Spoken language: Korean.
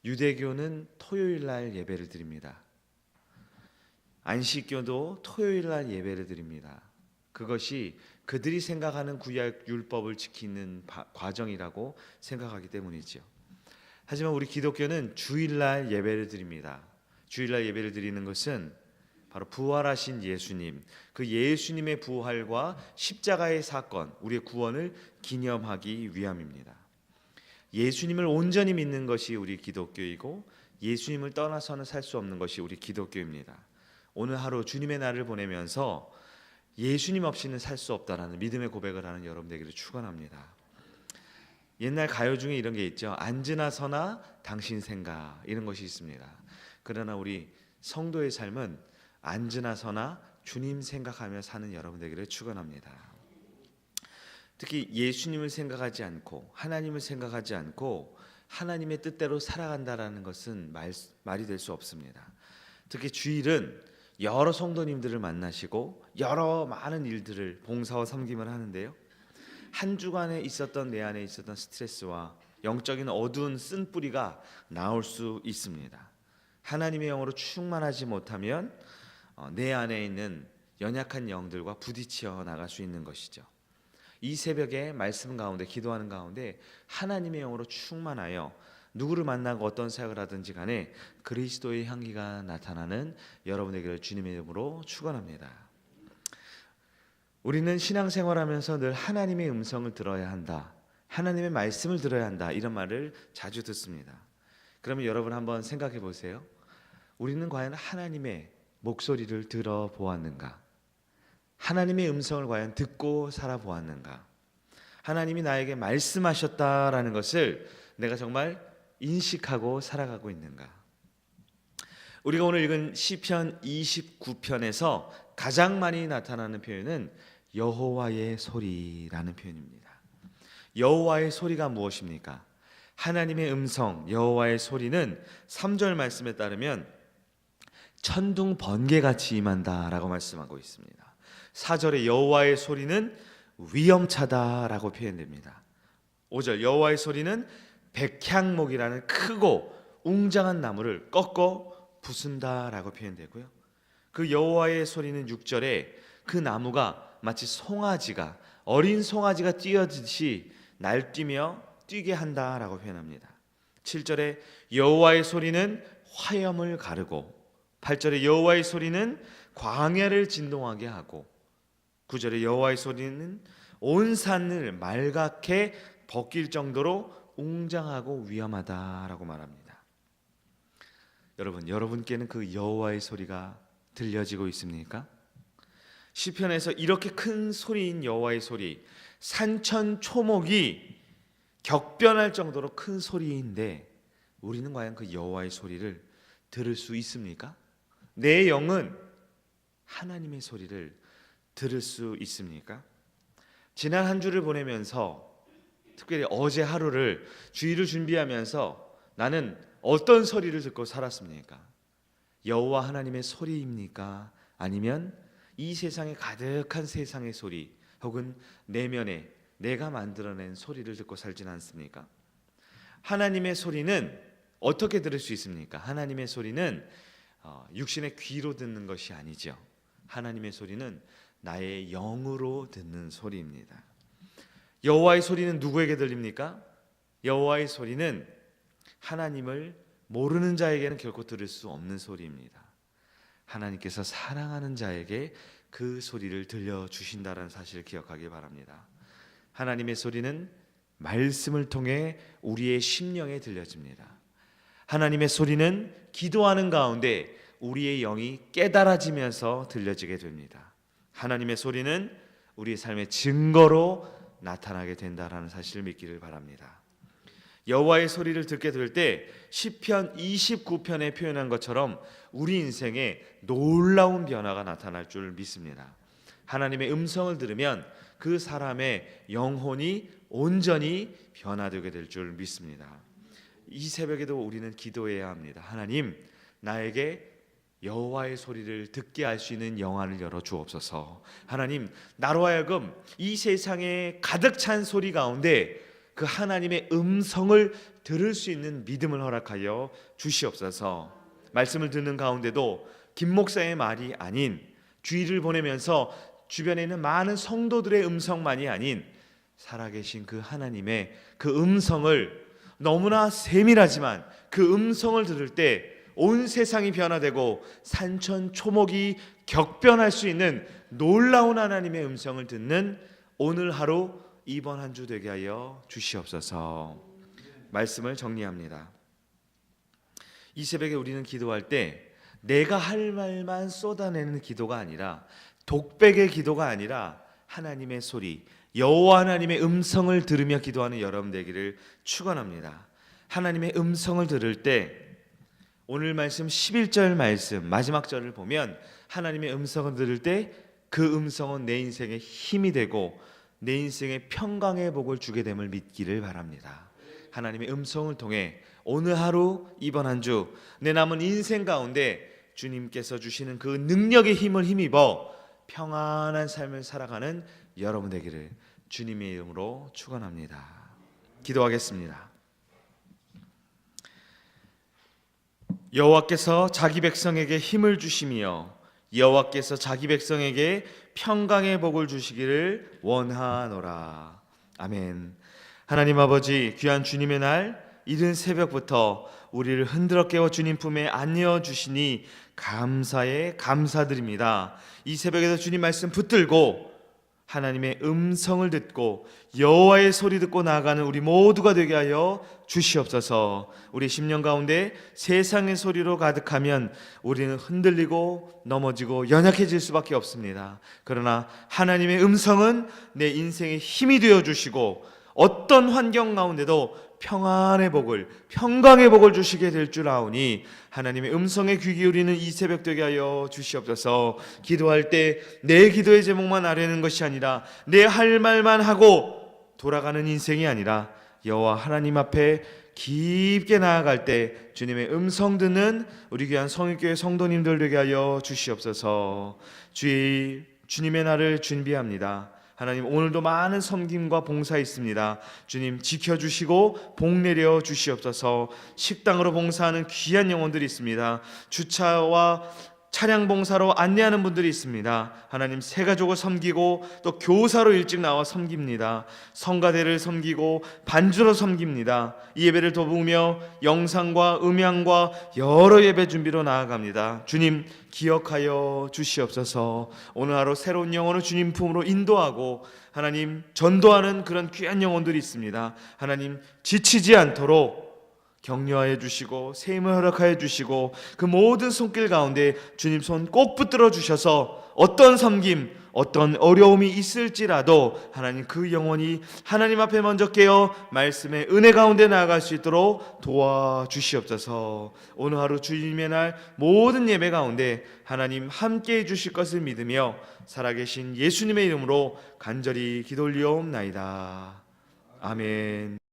유대교는 토요일 날 예배를 드립니다. 안식교도 토요일 날 예배를 드립니다. 그것이 그들이 생각하는 구약 율법을 지키는 과정이라고 생각하기 때문이죠. 하지만 우리 기독교는 주일날 예배를 드립니다. 주일날 예배를 드리는 것은 바로 부활하신 예수님, 그 예수님의 부활과 십자가의 사건, 우리의 구원을 기념하기 위함입니다. 예수님을 온전히 믿는 것이 우리 기독교이고 예수님을 떠나서는 살 수 없는 것이 우리 기독교입니다. 오늘 하루 주님의 날을 보내면서 예수님 없이는 살 수 없다라는 믿음의 고백을 하는 여러분 되기를 축원합니다. 옛날 가요 중에 이런 게 있죠. 앉으나 서나 당신 생각, 이런 것이 있습니다. 그러나 우리 성도의 삶은 앉으나 서나 주님 생각하며 사는 여러분 되기를 축원합니다. 특히 예수님을 생각하지 않고 하나님을 생각하지 않고 하나님의 뜻대로 살아간다라는 것은 말이 될 수 없습니다. 특히 주일은 여러 성도님들을 만나시고 여러 많은 일들을 봉사와 섬김을 하는데요, 한 주간에 있었던 내 안에 있었던 스트레스와 영적인 어두운 쓴뿌리가 나올 수 있습니다. 하나님의 영으로 충만하지 못하면 내 안에 있는 연약한 영들과 부딪혀 나갈 수 있는 것이죠. 이 새벽에 말씀 가운데 기도하는 가운데 하나님의 영으로 충만하여 누구를 만나고 어떤 사역을 하든지 간에 그리스도의 향기가 나타나는 여러분에게 주님의 이름으로 축원합니다. 우리는 신앙생활하면서 늘 하나님의 음성을 들어야 한다, 하나님의 말씀을 들어야 한다, 이런 말을 자주 듣습니다. 그러면 여러분 한번 생각해 보세요. 우리는 과연 하나님의 목소리를 들어보았는가? 하나님의 음성을 과연 듣고 살아보았는가? 하나님이 나에게 말씀하셨다라는 것을 내가 정말 인식하고 살아가고 있는가? 우리가 오늘 읽은 시편 29편에서 가장 많이 나타나는 표현은 여호와의 소리라는 표현입니다. 여호와의 소리가 무엇입니까? 하나님의 음성, 여호와의 소리는 3절 말씀에 따르면 천둥 번개같이 임한다라고 말씀하고 있습니다. 4절에 여호와의 소리는 위엄차다라고 표현됩니다. 5절 여호와의 소리는 백향목이라는 크고 웅장한 나무를 꺾어 부순다라고 표현되고요, 그 여호와의 소리는 6절에 그 나무가 마치 송아지가, 어린 송아지가 뛰어듯이 날뛰며 뛰게 한다라고 표현합니다. 7절에 여호와의 소리는 화염을 가르고, 8절에 여호와의 소리는 광야를 진동하게 하고, 9절에 여호와의 소리는 온 산을 말갛게 벗길 정도로 웅장하고 위험하다라고 말합니다. 여러분께는 그 여호와의 소리가 들려지고 있습니까? 시편에서 이렇게 큰 소리인 여호와의 소리, 산천초목이 격변할 정도로 큰 소리인데 우리는 과연 그 여호와의 소리를 들을 수 있습니까? 내 영은 하나님의 소리를 들을 수 있습니까? 지난 한 주를 보내면서 특별히 어제 하루를 주일을 준비하면서 나는 어떤 소리를 듣고 살았습니까? 여호와 하나님의 소리입니까? 아니면 이 세상에 가득한 세상의 소리, 혹은 내면에 내가 만들어낸 소리를 듣고 살지는 않습니까? 하나님의 소리는 어떻게 들을 수 있습니까? 하나님의 소리는 육신의 귀로 듣는 것이 아니죠. 하나님의 소리는 나의 영으로 듣는 소리입니다. 여호와의 소리는 누구에게 들립니까? 여호와의 소리는 하나님을 모르는 자에게는 결코 들을 수 없는 소리입니다. 하나님께서 사랑하는 자에게 그 소리를 들려주신다는 사실을 기억하기 바랍니다. 하나님의 소리는 말씀을 통해 우리의 심령에 들려집니다. 하나님의 소리는 기도하는 가운데 우리의 영이 깨달아지면서 들려지게 됩니다. 하나님의 소리는 우리의 삶의 증거로 나타나게 된다는 사실을 믿기를 바랍니다. 여호와의 소리를 듣게 될 때 시편 29편에 표현한 것처럼 우리 인생에 놀라운 변화가 나타날 줄 믿습니다. 하나님의 음성을 들으면 그 사람의 영혼이 온전히 변화되게 될 줄 믿습니다. 이 새벽에도 우리는 기도해야 합니다. 하나님, 나에게 여호와의 소리를 듣게 할 수 있는 영안을 열어 주옵소서. 하나님, 나로 하여금 이 세상에 가득 찬 소리 가운데 그 하나님의 음성을 들을 수 있는 믿음을 허락하여 주시옵소서. 말씀을 듣는 가운데도 김 목사의 말이 아닌, 주일을 보내면서 주변에 있는 많은 성도들의 음성만이 아닌 살아계신 그 하나님의 그 음성을, 너무나 세밀하지만 그 음성을 들을 때 온 세상이 변화되고 산천초목이 격변할 수 있는 놀라운 하나님의 음성을 듣는 오늘 하루, 이번 한 주 되게 하여 주시옵소서. 말씀을 정리합니다. 이 새벽에 우리는 기도할 때 내가 할 말만 쏟아내는 기도가 아니라, 독백의 기도가 아니라 하나님의 소리, 여호와 하나님의 음성을 들으며 기도하는 여러분 되기를 축원합니다. 하나님의 음성을 들을 때 오늘 말씀 11절 말씀 마지막 절을 보면 하나님의 음성을 들을 때 그 음성은 내 인생의 힘이 되고 내 인생의 평강의 복을 주게 됨을 믿기를 바랍니다. 하나님의 음성을 통해 오늘 하루, 이번 한 주 내 남은 인생 가운데 주님께서 주시는 그 능력의 힘을 힘입어 평안한 삶을 살아가는 여러분 되기를 주님의 이름으로 축원합니다. 기도하겠습니다. 여호와께서 자기 백성에게 힘을 주시며 여호와께서 자기 백성에게 평강의 복을 주시기를 원하노라. 아멘. 하나님 아버지, 귀한 주님의 날 이른 새벽부터 우리를 흔들어 깨워 주님 품에 안겨 주시니 감사에 감사드립니다. 이 새벽에도 주님 말씀 붙들고 하나님의 음성을 듣고 여호와의 소리 듣고 나아가는 우리 모두가 되게 하여 주시옵소서. 우리 심령 가운데 세상의 소리로 가득하면 우리는 흔들리고 넘어지고 연약해질 수밖에 없습니다. 그러나 하나님의 음성은 내 인생의 힘이 되어 주시고 어떤 환경 가운데도 평안의 복을, 평강의 복을 주시게 될 줄 아오니 하나님의 음성에 귀 기울이는 이 새벽 되게 하여 주시옵소서. 기도할 때 내 기도의 제목만 아뢰는 것이 아니라 내 할 말만 하고 돌아가는 인생이 아니라 여호와 하나님 앞에 깊게 나아갈 때 주님의 음성 듣는 우리 귀한 성일교회 성도님들 되게 하여 주시옵소서. 주님의 날을 준비합니다. 하나님, 오늘도 많은 섬김과 봉사 있습니다. 주님 지켜주시고 복 내려 주시옵소서. 식당으로 봉사하는 귀한 영혼들이 있습니다. 주차와 차량 봉사로 안내하는 분들이 있습니다. 하나님, 새 가족을 섬기고 또 교사로 일찍 나와 섬깁니다. 성가대를 섬기고 반주로 섬깁니다. 이 예배를 도우며 영상과 음향과 여러 예배 준비로 나아갑니다. 주님 기억하여 주시옵소서. 오늘 하루 새로운 영혼을 주님 품으로 인도하고 하나님 전도하는 그런 귀한 영혼들이 있습니다. 하나님 지치지 않도록 격려하여 주시고 새 힘을 허락하여 주시고 그 모든 손길 가운데 주님 손 꼭 붙들어 주셔서 어떤 섬김, 어떤 어려움이 있을지라도 하나님 그 영혼이 하나님 앞에 먼저 깨어 말씀의 은혜 가운데 나아갈 수 있도록 도와주시옵소서. 오늘 하루 주님의 날 모든 예배 가운데 하나님 함께해 주실 것을 믿으며 살아계신 예수님의 이름으로 간절히 기도 올리옵나이다. 아멘.